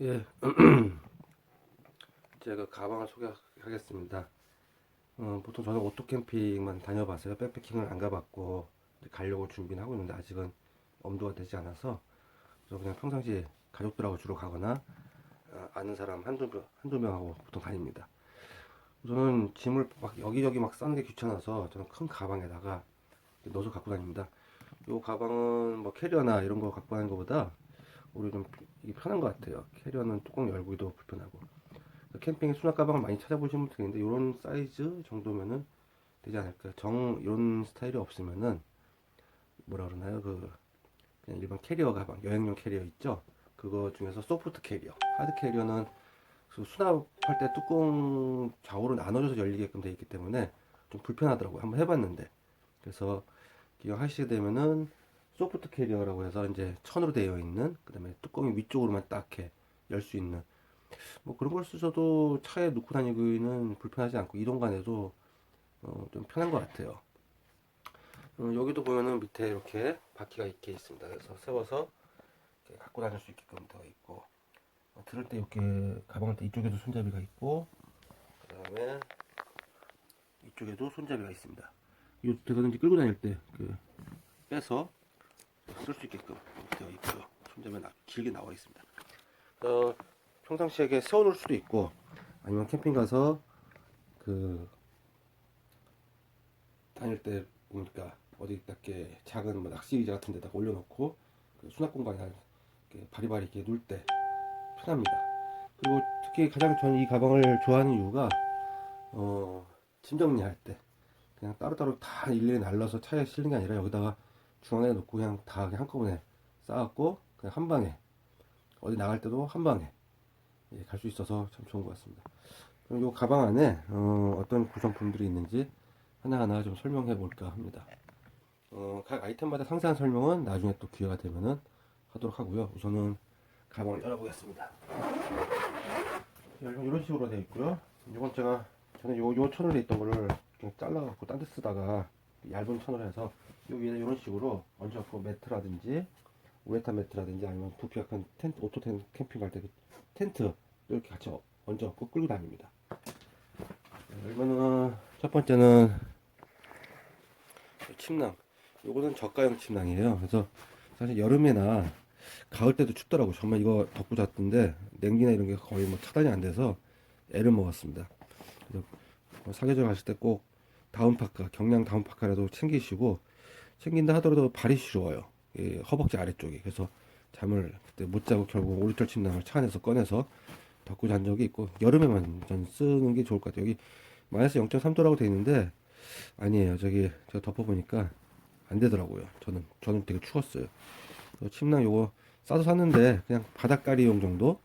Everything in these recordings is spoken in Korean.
예, 제가 가방을 소개하겠습니다. 보통 저는 오토 캠핑만 다녀봤어요. 백패킹을 안 가봤고 이제 가려고 준비는 하고 있는데 아직은 엄두가 되지 않아서 그래서 그냥 평상시에 가족들하고 주로 가거나 아는 사람 한두 명하고 보통 다닙니다. 저는 짐을 막 여기저기 막 싸는 게 귀찮아서 저는 큰 가방에다가 넣어서 갖고 다닙니다. 이 가방은 뭐 캐리어나 이런 거 갖고 다니는 것보다 오히려 좀 이게 편한 것 같아요. 캐리어는 뚜껑 열기도 불편하고. 캠핑 수납 가방을 많이 찾아보시면 되겠는데 이런 사이즈 정도면은 되지 않을까. 이런 스타일이 없으면은 뭐라 그러나요? 그냥 일반 캐리어 가방, 여행용 캐리어 있죠? 그거 중에서 소프트 캐리어, 하드 캐리어는 그 수납할 때 뚜껑 좌우로 나눠져서 열리게끔 되어 있기 때문에 좀 불편하더라고요. 한번 해봤는데. 그래서 기억하시게 되면은 소프트 캐리어라고 해서 이제 천으로 되어 있는, 그다음에 뚜껑이 위쪽으로만 딱 이렇게 열 수 있는 뭐 그런 걸 쓰셔도 차에 놓고 다니기는 불편하지 않고 이동간에도 좀 편한 것 같아요. 여기도 보면은 밑에 이렇게 바퀴가 있게 있습니다. 그래서 세워서 이렇게 갖고 다닐 수 있게끔 되어 있고, 들을 때 이렇게 가방을 때 이쪽에도 손잡이가 있고, 그 다음에 이쪽에도 손잡이가 있습니다. 이 대가든지 끌고 다닐 때 빼서 쓸 수 있게끔 되어 있고요. 손잡이가 길게 나와 있습니다. 평상시에 세워 놓을 수도 있고, 아니면 캠핑 가서 그 다닐 때 보니까 어디 딱게 작은 뭐 낚시 의자 같은 데다 올려놓고 그 수납 공간에 이렇게 바리바리 이렇게 놓을 때 편합니다. 그리고 특히 가장 저는 이 가방을 좋아하는 이유가 짐 정리할 때 그냥 따로따로 다 일일이 날라서 차에 실는 게 아니라 여기다가 중앙에 놓고 그냥 다 그냥 한꺼번에 쌓았고 그냥 한 방에 어디 나갈 때도 한 방에 갈 수 있어서 참 좋은 것 같습니다. 그럼 이 가방 안에 어떤 구성품들이 있는지 하나하나 좀 설명해 볼까 합니다. 각 아이템마다 상세한 설명은 나중에 또 기회가 되면은 하도록 하고요. 우선은 가방을 열어보겠습니다. 이런 식으로 되어 있고요. 이건 저는 요 천으로 있던 거를 그냥 잘라갖고 딴 데 쓰다가 얇은 천으로 해서 요 위에 이런 식으로 얹어갖고 매트라든지 우레탄 매트라든지 아니면 부피가 큰 텐트, 오토 캠핑 갈 때 텐트 이렇게 같이 얹어갖고 끌고 다닙니다. 이거는 첫 번째는 침낭. 요거는 저가형 침낭이에요. 그래서 사실 여름이나 가을 때도 춥더라고. 정말 이거 덮고 잤던데 냉기나 이런 게 거의 뭐 차단이 안 돼서 애를 먹었습니다. 그래서 사계절 가실 때 꼭 다운파카, 경량 다운파카라도 챙기시고 챙긴다 하더라도 발이 시려워요. 이 허벅지 아래쪽이. 그래서 잠을 그때 못 자고 결국 오리털 침낭을 차 안에서 꺼내서 덮고 잔 적이 있고 여름에만 전 쓰는 게 좋을 것 같아요. 여기 마이너스 0.3도라고 돼 있는데 아니에요. 제가 덮어보니까 안 되더라고요. 저는 되게 추웠어요. 침낭 요거 싸서 샀는데 그냥 바닥까리용 정도.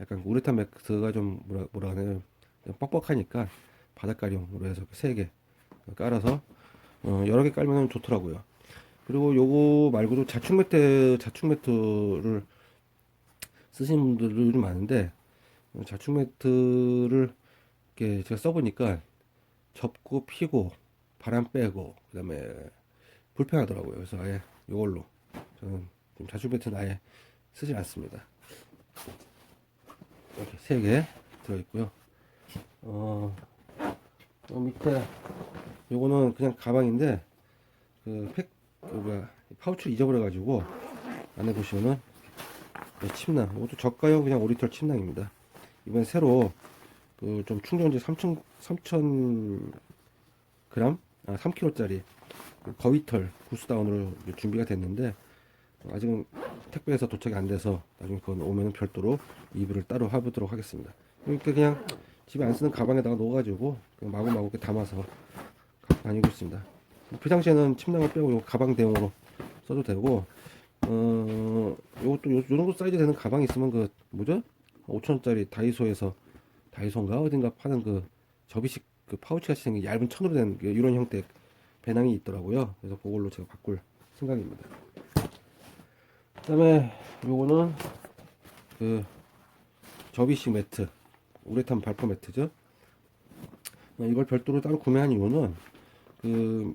약간 우레탄 매트가 좀 뭐라 하나요? 뻑뻑하니까 바닥까리용으로 해서 3개 깔아서 여러 개 깔면 좋더라고요. 그리고 요거 말고도 자충 매트를 쓰시는 분들도 좀 많은데 자충 매트를 이렇게 제가 써보니까 접고 피고 바람 빼고 그다음에 불편하더라고요. 그래서 아예 이걸로 저는 좀 자충 매트는 아예 쓰지 않습니다. 이렇게 3개 들어있고요. 밑에 요거는 그냥 가방인데 파우치를 잊어버려가지고 안에 보시면은 침낭. 이것도 저가형 그냥 오리털 침낭입니다. 이번에 새로 좀 충전지 3,000 그램, 3kg짜리 거위털 구스다운으로 준비가 됐는데 아직은 택배에서 도착이 안 돼서 나중에 그건 오면 별도로 리뷰를 따로 해보도록 하겠습니다. 이렇게 그냥 집에 안 쓰는 가방에다가 넣어가지고 마구마구 이렇게 담아서 갖고 다니고 있습니다. 평상시에는 침낭을 빼고 요 가방 대용으로 써도 되고 요것도 요 정도 사이즈 되는 가방 있으면 뭐죠? 5,000원짜리 다이소인가 어딘가 파는 접이식 파우치 같이 생긴 얇은 천으로 된 이런 형태 배낭이 있더라고요. 그래서 그걸로 제가 바꿀 생각입니다. 그다음에 요거는 접이식 매트, 우레탄 발포 매트죠. 이걸 별도로 따로 구매한 이유는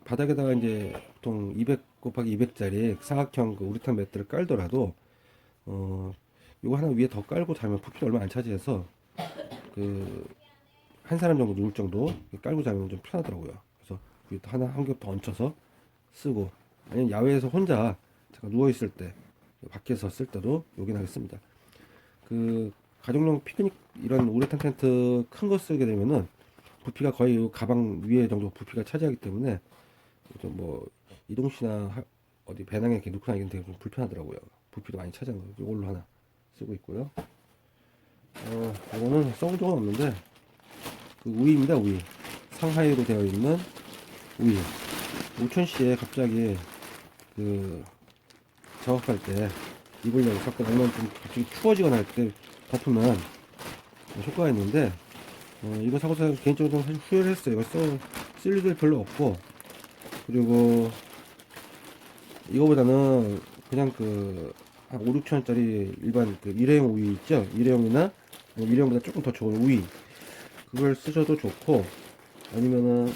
바닥에다가 이제 보통 200 곱하기 200짜리 사각형 우레탄 매트를 깔더라도 이거 하나 위에 더 깔고 자면 부피가 얼마 안 차지해서 그 한 사람 정도 누울 정도 깔고 자면 좀 편하더라고요. 그래서 위에 하나 한 겹 더 얹혀서 쓰고, 아니면 야외에서 혼자 잠깐 누워 있을 때, 밖에서 쓸 때도 요긴 하겠습니다. 그 가족용 피크닉 이런 우레탄 텐트 큰 거 쓰게 되면은 부피가 거의 요 가방 위에 정도 부피가 차지하기 때문에 좀 뭐 이동시나 어디 배낭에 이렇게 놓고 다니는 되게 좀 불편하더라고요. 부피도 많이 차지하는 거. 이걸로 하나 쓰고 있고요. 이거는 써본 적은 없는데 그 우위입니다. 우위. 상하이로 되어 있는 우위. 오천시에 갑자기 그 작업할 때 입으려고 가끔 아니면 좀 갑자기 추워지거나 할 때 덮으면 효과가 있는데, 이거 사고서 개인적으로 좀 사실 후회를 했어요. 이거 쓸 일이 별로 없고, 그리고 이거보다는 그냥 그 한 5, 6천원짜리 일반 그 일회용 우위 있죠? 일회용이나 일회용보다 조금 더 좋은 우위, 그걸 쓰셔도 좋고, 아니면은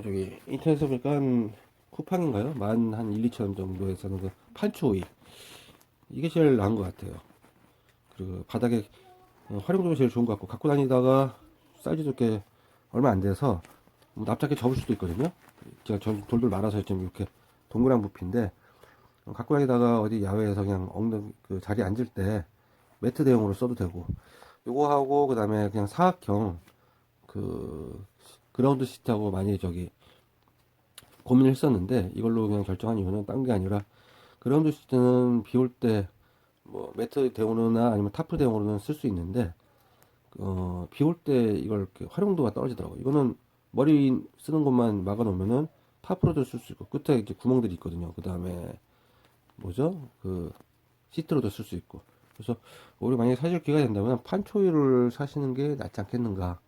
저기 인터넷에서 보니까 한 쿠팡인가요? 한 1, 2천 원 정도에서는 그 판초 우위, 이게 제일 나은 것 같아요. 그리고 바닥에 활용도가 제일 좋은 것 같고, 갖고 다니다가 사이즈도 이렇게 얼마 안 돼서 뭐 납작하게 접을 수도 있거든요. 제가 돌돌 말아서 좀 이렇게 동그란 부피인데, 갖고 다니다가 어디 야외에서 그냥 엉덩이 그 자리에 앉을 때 매트 대용으로 써도 되고, 요거 하고 그 다음에 그냥 사각형 그 그라운드 시트하고 많이 저기 고민을 했었는데, 이걸로 그냥 결정한 이유는 딴 게 아니라, 그라운드 시트는 비 올 때 뭐 매트 대용으로나 아니면 타프 대용으로는 쓸 수 있는데, 비 올 때 이걸 이렇게 활용도가 떨어지더라고. 이거는 머리 쓰는 곳만 막아 놓으면은 타프로도 쓸 수 있고, 끝에 이제 구멍들이 있거든요. 그 다음에 뭐죠? 그 시트로도 쓸 수 있고. 그래서 우리 만약에 사실 기회가 된다면 판초이를 사시는 게 낫지 않겠는가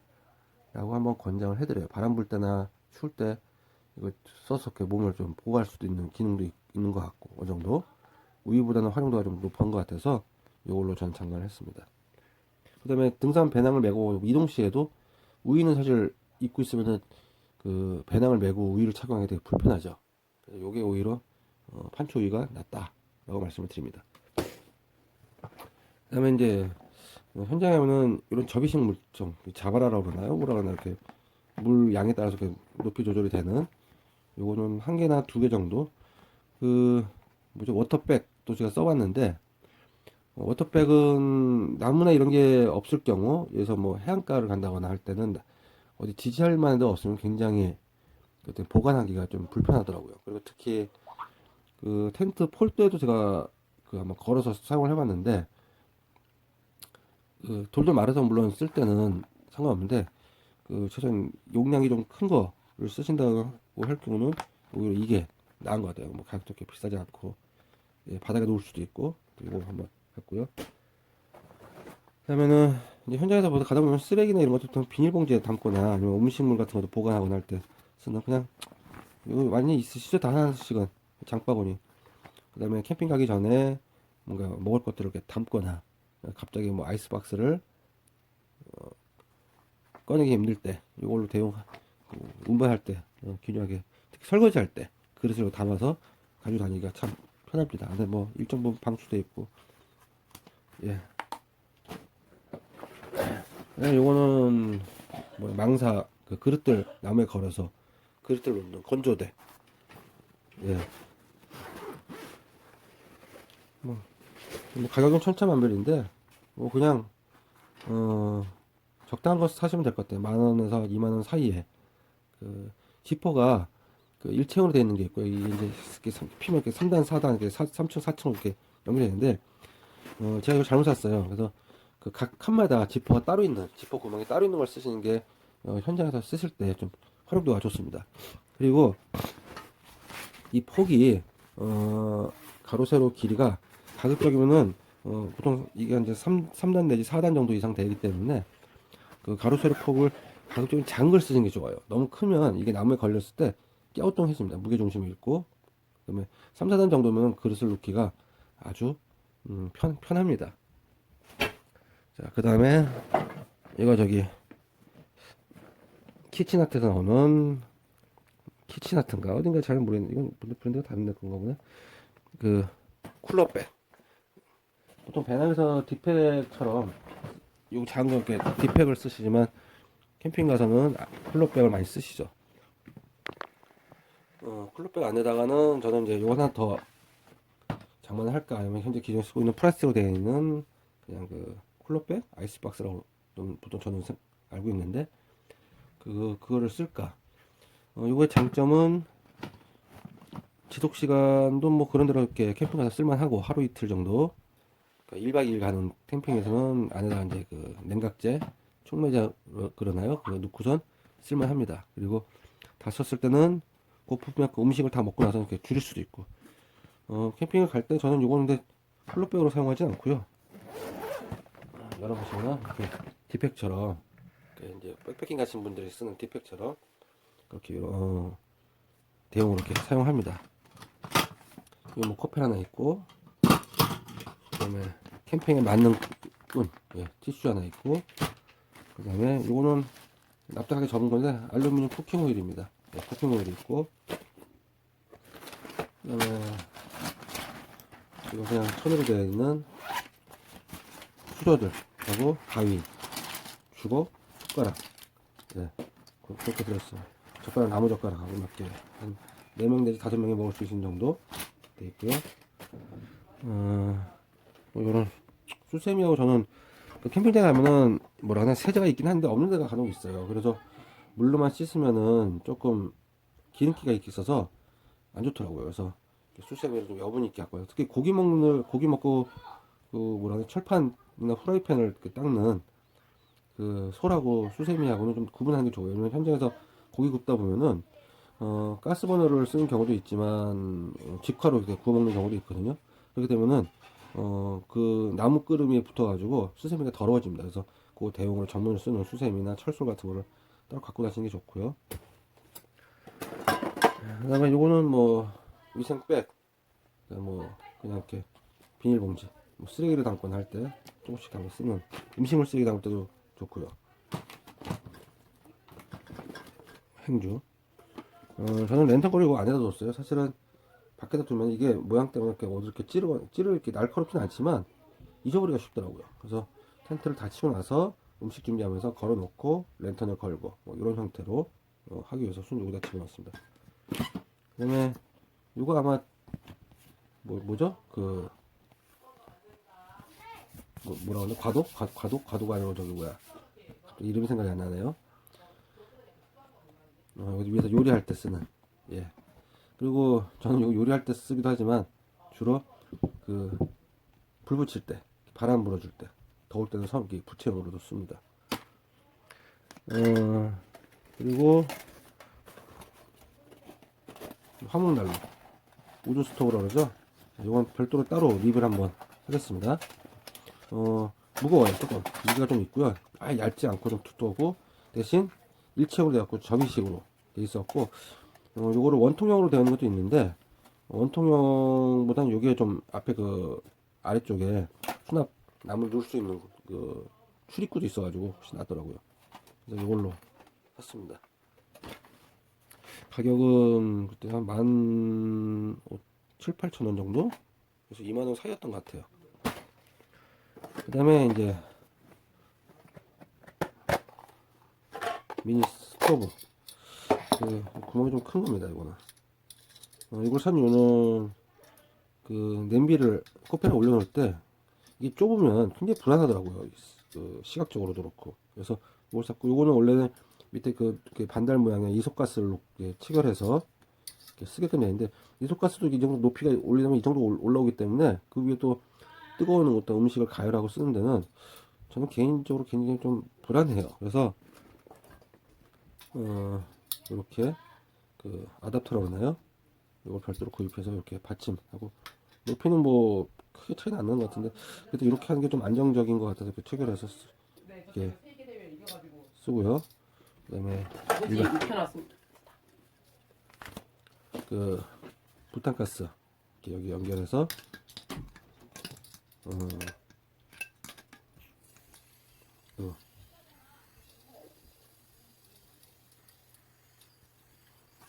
라고 한번 권장을 해드려요. 바람 불 때나 추울 때 이거 써서 이렇게 몸을 좀 보호할 수도 있는 기능도 있는 것 같고, 어느 정도 우위보다는 활용도가 좀 높은 것 같아서 이걸로 저는 장관을 했습니다. 그 다음에 등산 배낭을 메고 이동 시에도 우위는 사실 입고 있으면은 그 배낭을 메고 우위를 착용하기 되게 불편하죠. 그래서 요게 오히려 판초 우위가 낫다라고 말씀을 드립니다. 그 다음에 이제 현장에 오는 이런 접이식 물총, 자바라라고 그러나요? 뭐라 그러나, 이렇게 물 양에 따라서 이렇게 높이 조절이 되는, 요거는 한 개나 두 개 정도. 그 뭐죠, 워터백도 제가 써봤는데, 워터백은 나무나 이런 게 없을 경우, 여기서 뭐 해안가를 간다거나 할 때는 어디 지지할 만한 데 없으면 굉장히 그때 보관하기가 좀 불편하더라고요. 그리고 특히 그 텐트 폴대도 제가 그 한번 걸어서 사용을 해봤는데, 그 돌돌 말아서 물론 쓸 때는 상관없는데, 그 최소한 용량이 좀 큰 거를 쓰신다고 할 경우는 오히려 이게 나은 것 같아요. 뭐 가격도 그렇게 비싸지 않고, 예, 바닥에 놓을 수도 있고. 이거 한번 했고요. 그다음에는 이제 현장에서 보다 가다 보면 쓰레기나 이런 것도 비닐봉지에 담거나 아니면 음식물 같은 것도 보관하거나 할 때 쓰는, 그냥 이거 많이 있으시죠? 다 하나씩은 장바구니. 그다음에 캠핑 가기 전에 뭔가 먹을 것들을 이렇게 담거나, 갑자기 뭐 아이스박스를 꺼내기 힘들 때 이걸로 대용, 운반할 때 균형하게, 특히 설거지 할 때 그릇으로 담아서 가지고 다니기가 참 편합니다. 근데 뭐 일정 부분 방수도 있고, 예. 요거는 뭐 망사 그 그릇들 나무에 걸어서 그릇들 놓는 건조대. 예. 뭐, 뭐 가격은 천차만별인데, 뭐 그냥 적당한 거 사시면 될 것 같아요. 10,000원에서 20,000원 사이에. 그 지퍼가 그 일체형으로 되어 있는 게 있고, 이게 이제 이렇게 피면 이렇게 3단, 4단, 이렇게 3층, 4층 이렇게 연결되어 있는데, 제가 이거 잘못 샀어요. 그래서 그 각 칸마다 지퍼가 따로 있는, 지퍼 구멍이 따로 있는 걸 쓰시는 게 현장에서 쓰실 때 좀 활용도가 좋습니다. 그리고 이 폭이 가로 세로 길이가 가급적이면은 보통 이게 이제 3단 내지 4단 정도 이상 되기 때문에 그 가로 세로 폭을 가급적이면 작은 걸 쓰는 게 좋아요. 너무 크면 이게 나무에 걸렸을 때 깨우뚱해집니다. 무게 중심이 있고. 그다음에 3, 4단 정도면 그릇을 놓기가 아주 편합니다. 자, 그 다음에 이거 저기 키친아트에서 나오는 키치나트인가 어딘가 잘 모르겠는데 이건 브랜드가 다른 데 건가 보네. 그 쿨러백. 보통 배낭에서 디팩처럼 요 작은 거 이렇게 디팩을 쓰시지만 캠핑 가서는 쿨러백을 많이 쓰시죠. 쿨러백 안에다가는 저는 이제 요거 하나 더 장만을 할까 아니면 현재 기존에 쓰고 있는 플라스틱으로 되어 있는 그냥 그 쿨러백 아이스박스라고 좀 보통 저는 알고 있는데 그거를 쓸까. 요거의 장점은 지속 시간도 뭐 그런 대로 이렇게 캠핑 가서 쓸만하고 하루 이틀 정도. 그러니까 1박 2일 가는 캠핑에서는 안에다 이제 그 냉각제, 촉매제 그러나요? 그거 넣고선 쓸만합니다. 그리고 다 썼을 때는 그 부분에 그 음식을 다 먹고 나서 이렇게 줄일 수도 있고. 캠핑을 갈 때 저는 요거는 근데 쿨러백으로 사용하지 않고요. 열어보시면 이렇게 디팩처럼 이제 백패킹 가신 분들이 쓰는 디팩처럼 그렇게 대용으로 이렇게 사용합니다. 이거 뭐 커피 하나 있고, 그다음에 캠핑에 맞는 끈, 예, 티슈 하나 있고, 그다음에 요거는 납작하게 접은 건데 알루미늄 쿠킹 오일입니다. 예, 쿠킹 오일이 있고, 그다음에 이거 그냥 천으로 되어 있는 수저들하고 가위, 주걱, 숟가락, 예, 그렇게 들었어요. 젓가락 나무 젓가락하고 맞게 한 4명 내지 5명이 먹을 수 있는 정도 되어 있고요. 뭐 이거는 수세미하고 저는 그 캠핑장 가면은 뭐라 하나 세제가 있긴 한데 없는 데가 간혹 있어요. 그래서 물로만 씻으면은 조금 기름기가 있어서 안 좋더라고요. 그래서 수세미를 좀 여분 있게 갖고 요. 특히 고기 먹고 그 뭐라 하나 철판이나 후라이팬을 이렇게 닦는 그 솔하고 수세미하고는 좀 구분하는 게 좋아요. 왜냐면 현장에서 고기 굽다 보면은 가스버너를 쓰는 경우도 있지만 직화로 이렇게 구워 먹는 경우도 있거든요. 그렇게 되면은 그 나무 끄름이 붙어가지고 수세미가 더러워집니다. 그래서 그 대용으로 전문으로 쓰는 수세미나 철솔 같은 거를 따로 갖고 다니는 게 좋고요. 그다음에 요거는 뭐 위생백, 뭐 그냥 이렇게 비닐봉지, 뭐 쓰레기를 담거나 할 때 조금씩 담아 쓰면 음식물 쓰레기 담을 때도 좋고요. 행주. 저는 랜턴거리 이거 안에다 뒀어요. 사실은 밖에다 두면 이게 모양 때문에 이렇게 어디 이렇게 찌르 이렇게 날카롭진 않지만 잊어버리기가 쉽더라고요. 그래서 텐트를 다 치고 나서 음식 준비하면서 걸어놓고 랜턴을 걸고 뭐 이런 형태로 하기 위해서 순 여기다 집어넣습니다. 그다음에 이거 아마 뭐죠? 그 뭐라 그러나 과도가 아니고 저기 뭐야 이름이 생각이 안 나네요. 여기 위에서 요리할 때 쓰는, 예. 그리고 저는 이거 요리할 때 쓰기도 하지만 주로 그 불 붙일 때 바람 불어줄 때 더울 때는 섬기 부채용으로도 씁니다. 그리고 화목난로 우드 스토브라고 그러죠. 이건 별도로 따로 리뷰를 한번 하겠습니다. 무거워요. 조금 무게가 좀 있고요. 아예 얇지 않고 좀 두꺼우고 대신 일체형으로 되어 갖고 접이식으로 돼 있었고 요거를 원통형으로 되어 있는 것도 있는데 원통형보다는 요게 좀 앞에 그 아래쪽에 수납 나물 넣을 수 있는 그 출입구도 있어가지고 훨씬 낫더라고요. 그래서 이걸로 샀습니다. 가격은 그때 한 17,000~18,000원 정도? 그래서 2만원 사이였던 것 같아요. 그 다음에 이제 미니 스토브. 그 구멍이 좀 큰 겁니다, 이거는. 이걸 산 이유는 그 냄비를 코페에 올려놓을 때 이게 좁으면 굉장히 불안하더라고요. 그 시각적으로도 그렇고. 그래서 이걸 샀고, 요거는 원래는 밑에 그 반달 모양의 이속가스를 체결해서 쓰게끔 되는데 이속가스도 이 정도 높이가 올리면 이 정도 올라오기 때문에 그 위에 또 뜨거운 어떤 음식을 가열하고 쓰는 데는 저는 개인적으로 굉장히 좀 불안해요. 그래서 이렇게 그 아답터라고 하나요? 이걸 별도로 구입해서 이렇게 받침하고 높이는 뭐 크게 차이는 안 나는 것 같은데 그래도 이렇게 하는 게 좀 안정적인 것 같아서 이렇게 체결해서 이렇게 쓰고요. 그다음에 그 부탄가스 이렇게 여기 연결해서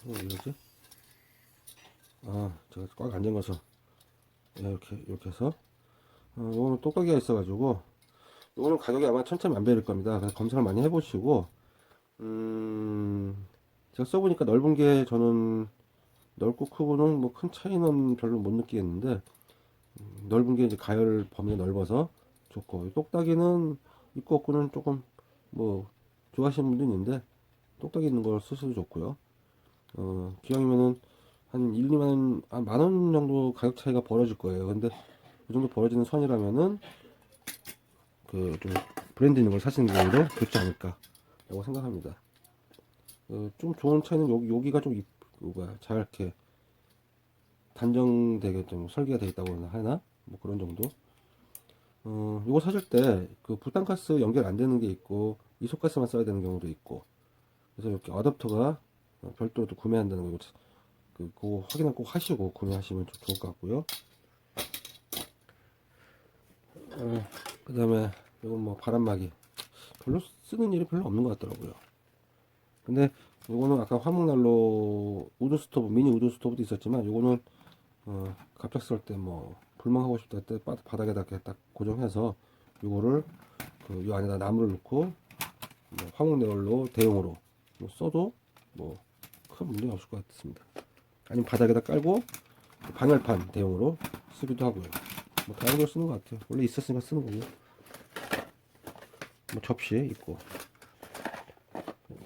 이러지? 제가 꽉 안 잠가서 이렇게 해서 요거는 똑딱이가 있어가지고 요거는 가격이 아마 천차만별일 겁니다. 그래서 검색을 많이 해보시고 제가 써보니까 넓은 게 저는 넓고 크고는 뭐 큰 차이는 별로 못 느끼겠는데 넓은 게 이제 가열 범위가 넓어서 좋고 똑딱이는 있고 없고는 조금 뭐 좋아하시는 분도 있는데 똑딱이 있는 걸 쓰셔도 좋고요. 기왕이면은 한 1, 2만 원, 만원 정도 가격 차이가 벌어질 거예요. 근데 그 정도 벌어지는 선이라면은 그 좀 브랜드 있는 걸 사시는 게 오히려 좋지 않을까 라고 생각합니다. 좀 좋은 차이는 여기가 좀 뭐야 잘 이렇게 단정되게 좀 설계가 되어 있다고 하나 뭐 그런 정도. 이거 사실 때 그 부탄가스 연결 안 되는 게 있고 이소가스만 써야 되는 경우도 있고 그래서 이렇게 어댑터가 별도로 또 구매한다는 거 그거 확인을 꼭 하시고 구매하시면 좀 좋을 것 같고요. 그 다음에 이건 뭐 바람막이 별로 쓰는 일이 별로 없는 것 같더라고요. 근데 이거는 아까 화목난로 우드 스토브 미니 우드 스토브도 있었지만 이거는 갑작스러울 때 뭐 불멍하고 싶다 때 바닥에다 이렇게 딱 고정해서 이거를 이 안에다 나무를 넣고 뭐 화목난로 대용으로 뭐 써도 뭐 큰 문제 없을 것 같습니다. 아니면 바닥에다 깔고 방열판 대용으로 쓰기도 하고요. 뭐 다양하게 쓰는 것 같아요. 원래 있었으니까 쓰는 거고. 뭐 접시 있고.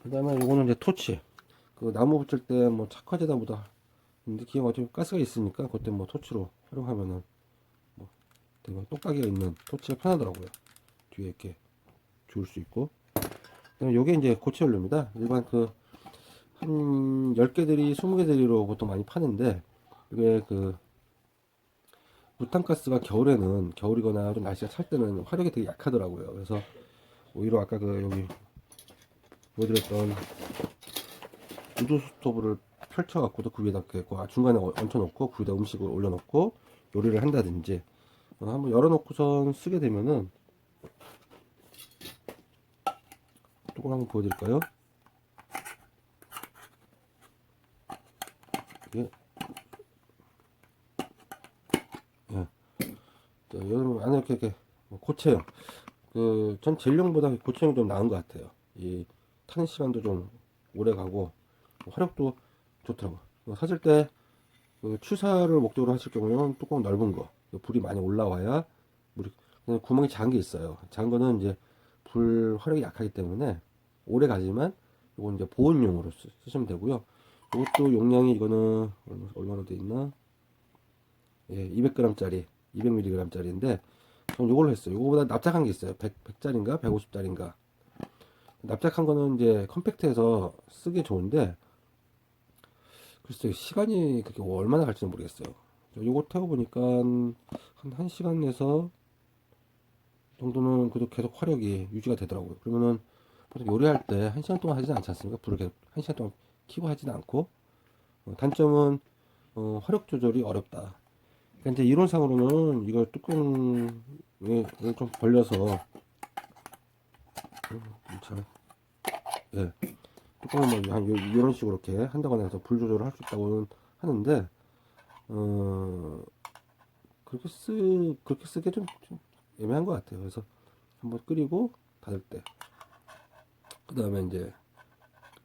그 다음에 요거는 이제 토치. 그 나무 붙일 때 뭐 착화제다 보다. 근데 기왕 어차피 가스가 있으니까 그때 뭐 토치로 활용하면은 뭐 되게 똑딱이가 있는 토치가 편하더라고요. 뒤에 이렇게 주울 수 있고. 그다음에 요게 이제 고체연료입니다. 일반 한 10개들이 20개들이로 보통 많이 파는데 이게 부탄가스가 겨울이거나 좀 날씨가 찰 때는 화력이 되게 약하더라고요. 그래서 오히려 아까 여기 보여드렸던 우드 스토브를 펼쳐갖고도 그 위에다 이렇게 중간에 얹혀놓고 그 위에다 음식을 올려놓고 요리를 한다든지 한번 열어놓고선 쓰게 되면은 조금 한번 보여드릴까요? 이게 예. 여러분 안에 이렇게 고체형 전 젤용보다 고체형이 좀 나은 것 같아요. 이 타는 시간도 좀 오래 가고 화력도 좋더라고요. 사실 때 추사를 목적으로 하실 경우에는 뚜껑 넓은 거 불이 많이 올라와야 구멍이 작은 게 있어요. 작은 거는 이제 불 화력이 약하기 때문에 오래 가지만 이건 이제 보온용으로 쓰시면 되고요. 이것도 용량이 이거는 얼마나 돼 있나? 예, 200g짜리 200mg짜리인데 전 이걸로 했어요. 이거보다 납작한 게 있어요. 100짜리인가 150짜리인가. 납작한 거는 이제 컴팩트해서 쓰기 좋은데 글쎄요 시간이 그렇게 얼마나 갈지는 모르겠어요. 요거 태워보니까 한 1시간에서 정도는 그래도 계속 화력이 유지가 되더라고요. 그러면은 보통 요리할 때 1시간 동안 하지는 않지 않습니까? 불을 계속 1시간 동안 켜고 하지는 않고 단점은 화력 조절이 어렵다. 그러니까 이제 이론상으로는 이걸 뚜껑을 좀 벌려서 잘 예, 뚜껑을 뭐한 이런 식으로 이렇게 한다거나 해서 불 조절을 할 수 있다고는 하는데 그렇게 쓰기 좀 애매한 것 같아요. 그래서 한번 끓이고 닫을 때, 그 다음에 이제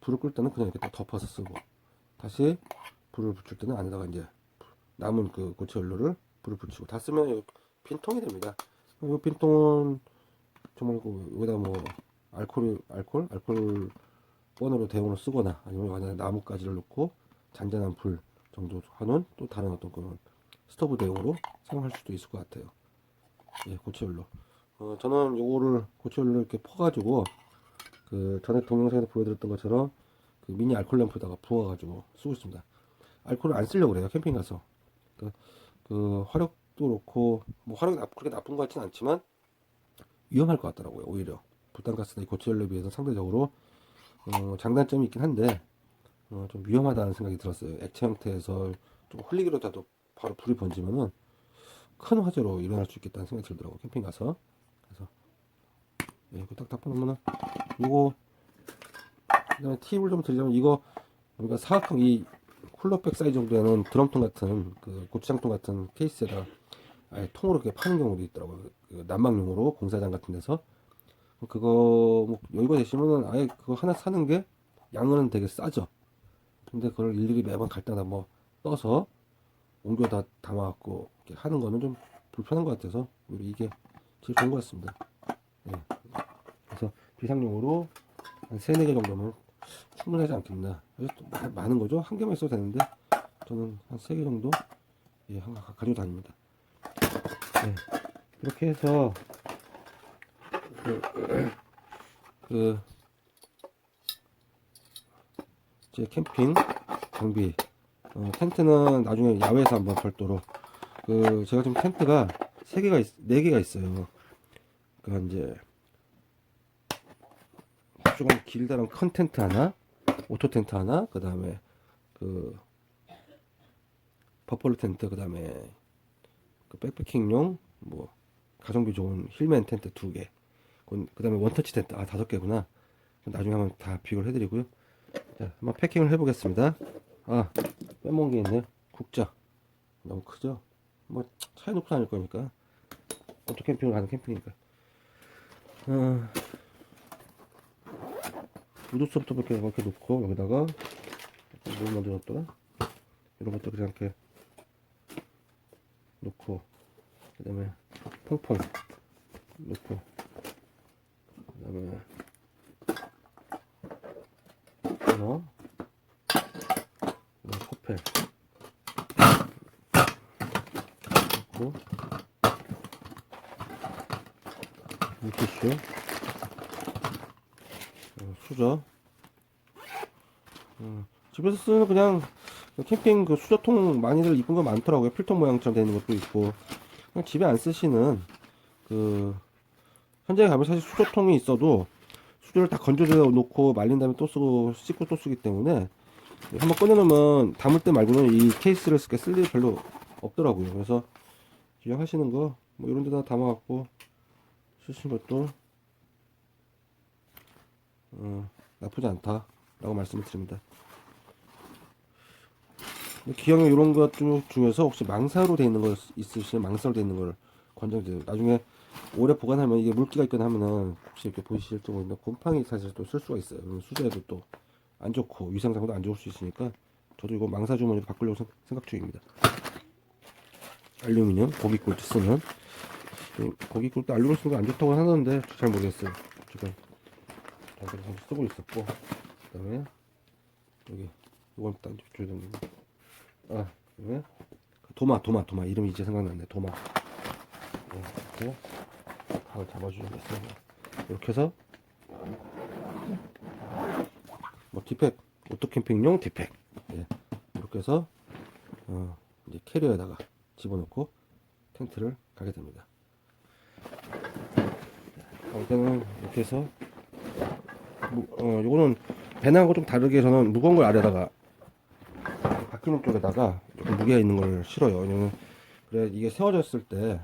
불을 끌 때는 그냥 이렇게 딱 덮어서 쓰고, 다시 불을 붙일 때는 안에다가 이제 남은 고체연료를 불을 붙이고 다 쓰면 빈통이 됩니다. 이 빈통은 정말 여기다 뭐 알코올 번호로 대용으로 쓰거나 아니면 안에 나뭇가지를 넣고 잔잔한 불 정도 하는 또 다른 어떤 그런 스토브 대용으로 사용할 수도 있을 것 같아요. 예, 고체연료. 저는 요거를 고체연료 이렇게 퍼가지고 전에 동영상에서 보여드렸던 것처럼 미니 알콜 램프에다가 부어가지고 쓰고 있습니다. 알코올을 안 쓰려고 그래요. 캠핑 가서. 화력도 그렇고 뭐 화력이 그렇게 나쁜 것 같진 않지만 위험할 것 같더라고요. 오히려 부탄가스나 고체연료에 비해서 상대적으로 장단점이 있긴 한데 좀 위험하다는 생각이 들었어요. 액체 형태에서 좀 흘리기로라도 바로 불이 번지면은 큰 화재로 일어날 수 있겠다는 생각이 들더라고요. 캠핑 가서. 그래서 예, 딱 닦아놓으면은 요거 그다음에 팁을 좀 드리자면 이거 우리가 사각형 이 쿨러백 사이즈 정도 되는 드럼통 같은 그 고추장통 같은 케이스에다 아예 통으로 이렇게 파는 경우도 있더라고요. 그 난방용으로 공사장 같은 데서 그거 뭐 여유가 되시면은 아예 그거 하나 사는 게 양은 되게 싸죠. 근데 그걸 일일이 매번 갈 때마다 뭐 떠서 옮겨다 담아갖고 이렇게 하는 거는 좀 불편한 것 같아서 오히려 이게 제일 좋은 것 같습니다. 네. 그래서 비상용으로 한 3, 4개 정도면 충분하지 않겠나. 많은 거죠. 한 개만 있어도 되는데 저는 한 3개 정도 예, 가지고 다닙니다. 네. 이렇게 해서 제 캠핑 장비 텐트는 나중에 야외에서 한번 별도로 제가 지금 텐트가 4개가 있어요. 그러니까 이제 조금 길다란 큰 텐트 하나, 오토 텐트 하나, 그 다음에 버퍼로 텐트, 그 다음에 백패킹용 뭐 가성비 좋은 힐맨 텐트 2개, 그 다음에 원터치 텐트 5개구나. 나중에 한번 다 비교를 해드리고요. 자, 한번 패킹을 해보겠습니다. 빼먹은 게 있네요. 국자 너무 크죠? 뭐 차에 놓고 다닐 거니까 오토 캠핑을 가는 캠핑이니까. 우드소프트 이렇게 놓고 여기다가 뭘 먼저 넣었더라? 이런 것도 그냥 이렇게 놓고 그 다음에 퐁퐁 놓고 그 다음에 코펠 놓고 물티슈 수저 집에서 쓰는 그냥 캠핑 그 수저통 많이들 이쁜 거 많더라고요. 필통 모양처럼 되는 것도 있고 그냥 집에 안 쓰시는 현장에 가면 사실 수저통이 있어도 수저를 다 건조해 놓고 말린 다음에 또 쓰고 씻고 또 쓰기 때문에 한번 꺼내놓으면 담을 때 말고는 이 케이스를 쓸 일이 별로 없더라고요. 그래서 이용하시는 거 뭐 이런 데다 담아갖고 쓰시는 것도 나쁘지 않다 라고 말씀을 드립니다. 기왕에 이런 것 중에서 혹시 망사로 되어 있는 거 있으시면 망사로 되어 있는 걸 권장드려요. 나중에 오래 보관하면 이게 물기가 있거나 하면은 혹시 이렇게 보이실 때 곰팡이 사실 또 쓸 수가 있어요. 수저에도 또 안 좋고 위생상도 안 좋을 수 있으니까 저도 이거 망사 주머니로 바꾸려고 생각 중입니다. 알루미늄 고깃굴 쓰는 고깃굴도 알루미늄 쓰는 거 안 좋다고 하는데 잘 모르겠어요. 지금 잠깐 쓰고 있었고 그 다음에 여기 이건 딱 줘야 되는데 그다음에 도마 이름이 이제 생각났네. 도마 이렇게 각을 잡아주겠어요. 이렇게 해서 뭐 디팩 오토캠핑용 디팩 이렇게 해서 이제 캐리어에다가 집어넣고 텐트를 가게 됩니다. 일단은 이렇게 해서 요거는 배낭하고 좀 다르게 저는 무거운 걸 아래다가 바퀴문 쪽에다가 조금 무게가 있는 걸 실어요. 왜냐면 그래 이게 세워졌을 때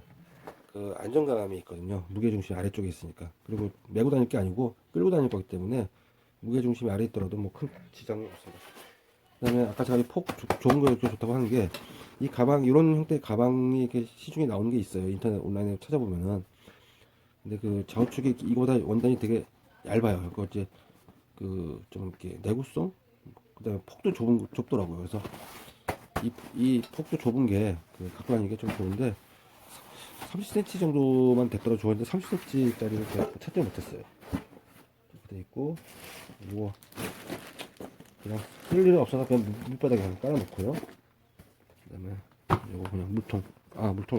그 안정감이 있거든요. 무게중심이 아래쪽에 있으니까. 그리고 메고 다닐 게 아니고 끌고 다닐 거기 때문에 무게중심이 아래에 있더라도 뭐 큰 지장이 없습니다. 그 다음에 아까 제가 폭 좁은 거 이렇게 좋다고 하는 게 이 가방 이런 형태의 가방이 이렇게 시중에 나오는 게 있어요. 인터넷 온라인에 찾아보면은. 근데 그 좌우측이 이거보다 원단이 되게 얇아요. 그거 이제 좀 이렇게 내구성 그 다음에 폭도 좁더라고요. 그래서 이 폭도 좁은 게 갖고 다니는 게 좀 좋은데 30cm 정도만 됐더라도 좋았는데 30cm 짜리를 제가 찾지 못했어요. 이렇게 돼 있고 이거 그냥 쓸 일이 없어서 그냥 밑바닥에 그냥 깔아놓고요. 그 다음에 이거 그냥 물통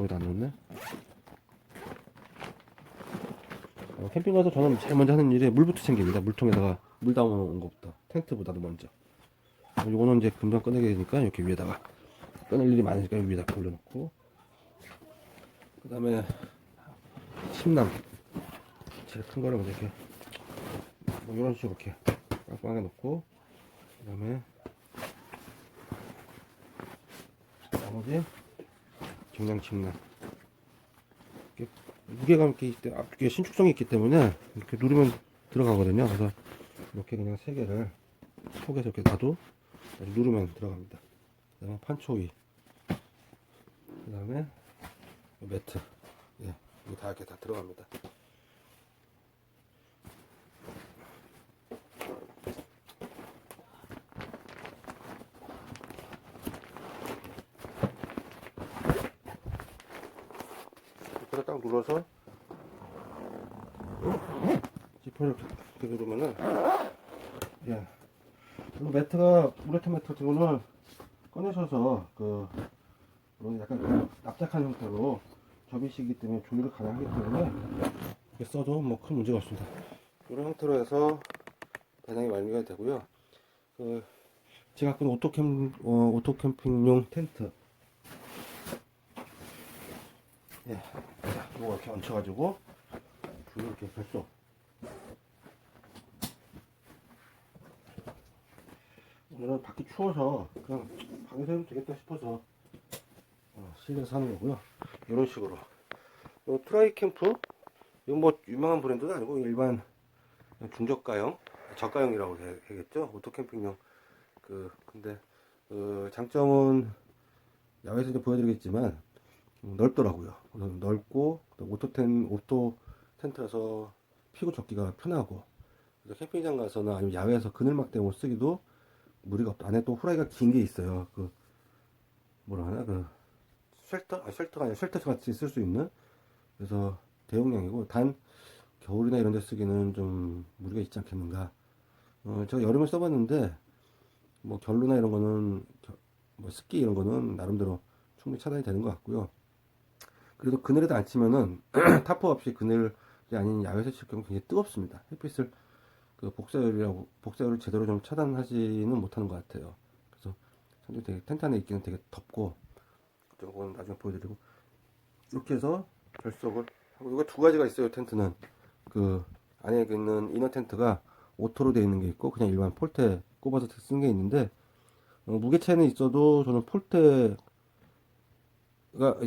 여기다 안 넣었네. 캠핑 가서 저는 제일 먼저 하는 일이 물부터 챙깁니다. 물통에다가 물 담아놓은 것부터 텐트보다도 먼저. 요거는 이제 금방 꺼내게 되니까 이렇게 위에다가 꺼낼 일이 많으니까 위에다가 올려놓고 그 다음에 침낭 제일 큰 거를 이렇게 뭐 이런 식으로 이렇게 빵빵하게 놓고 그 다음에 나머지 정량 침낭 무게감 있기 때문에 앞뒤에 신축성이 있기 때문에 이렇게 누르면 들어가거든요. 그래서 이렇게 그냥 3개를 속에서 이렇게 놔도 누르면 들어갑니다. 그다음에 판초이, 그다음에 매트. 예, 이거 다 이렇게 다 들어갑니다. 이렇게 딱 눌러서 지퍼를 이렇게 누르면은, 예, 그리고 매트가 우레탄 매트 같은 거는 꺼내셔서 이런 약간 납작한 형태로 접이시기 때문에 조율이 가능하기 때문에 이렇게 써도 뭐 큰 문제가 없습니다. 이런 형태로 해서 배낭이 완료가 되고요. 제가 갖고 있는 오토 캠핑용 텐트. 예, 이거 이렇게 얹혀가지고 줄을 이렇게 펼쳐. 오늘은 밖이 추워서 그냥 방에서 해도 되겠다 싶어서 실내에서 하는 거고요. 이런 식으로. 트라이 캠프, 이건 뭐 유명한 브랜드도 아니고 일반 중저가형, 저가형이라고 해야겠죠. 오토 캠핑용. 근데 장점은 야외에서 이제 보여드리겠지만 넓더라고요. 넓고 오토 텐트라서 피고 접기가 편하고, 그래서 캠핑장 가서나 아니면 야외에서 그늘막 대고 쓰기도 무리가 없다. 안에 또 후라이가 긴 게 있어요. 뭐라 하나, 쉘터가 아니라 쉘터 같이 쓸 수 있는. 그래서 대용량이고, 단 겨울이나 이런 데 쓰기는 좀 무리가 있지 않겠는가. 제가 여름에 써봤는데 뭐 결로나 이런 거는 뭐 습기 이런 거는 나름대로 충분히 차단이 되는 것 같고요. 그래도 그늘에도 안 치면은 타프 없이 그늘이 아닌 야외에서 칠 경우 굉장히 뜨겁습니다. 햇빛을 복사열을 제대로 좀 차단하지는 못하는 것 같아요. 그래서 상당히 되게 텐트 안에 있기는 되게 덥고, 그건 나중에 보여드리고. 이렇게 해서 결속을 하고, 이거 두 가지가 있어요. 텐트는 안에 있는 이너 텐트가 오토로 되어 있는 게 있고 그냥 일반 폴대 꼽아서 쓴 게 있는데, 무게 차이는 있어도 저는 폴대가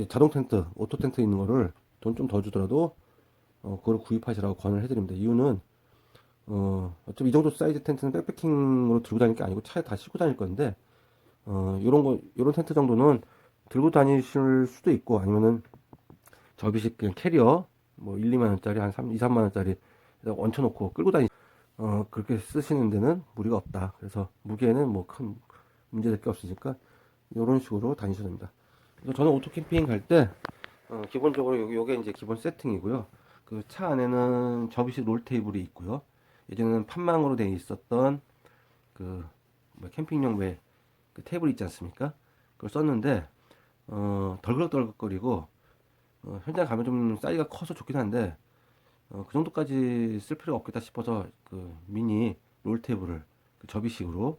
자동 텐트, 오토 텐트 있는 거를 돈 좀 더 주더라도 그걸 구입하시라고 권을 해드립니다. 이유는 어차피 이 정도 사이즈 텐트는 백패킹으로 들고 다닐 게 아니고 차에 다 싣고 다닐 건데, 요런 텐트 정도는 들고 다니실 수도 있고, 아니면은 접이식 그냥 캐리어, 뭐 1, 2만 원짜리, 한 3, 2, 3만 원짜리 얹혀놓고 끌고 그렇게 쓰시는 데는 무리가 없다. 그래서 무게는 뭐 큰 문제될 게 없으니까 요런 식으로 다니셔야 됩니다. 그래서 저는 오토 캠핑 갈 때, 기본적으로 요게 이제 기본 세팅이고요. 그 차 안에는 접이식 롤 테이블이 있고요. 예전에는 판망으로 되어 있었던 뭐 캠핑용 그 테이블 있지 않습니까? 그걸 썼는데 덜그럭덜그럭거리고, 현장 가면 좀 사이즈가 커서 좋긴 한데 그 정도까지 쓸 필요가 없겠다 싶어서 미니 롤 테이블을 접이식으로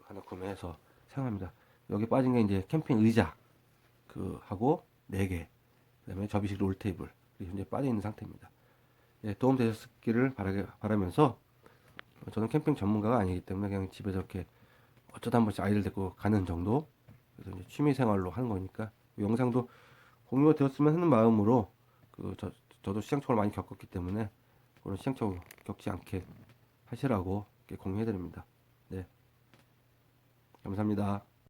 하나 구매해서 사용합니다. 여기 빠진 게 이제 캠핑 의자 하고 4개, 그다음에 접이식 롤 테이블 현재 빠져 있는 상태입니다. 예, 도움 되셨기를 바라면서, 저는 캠핑 전문가가 아니기 때문에 그냥 집에서 이렇게 어쩌다 한 번씩 아이들 데리고 가는 정도, 그래서 이제 취미 생활로 하는 거니까 영상도 공유가 되었으면 하는 마음으로, 저도 시행착오를 많이 겪었기 때문에 그런 시행착오 겪지 않게 하시라고 이렇게 공유해 드립니다. 네, 감사합니다.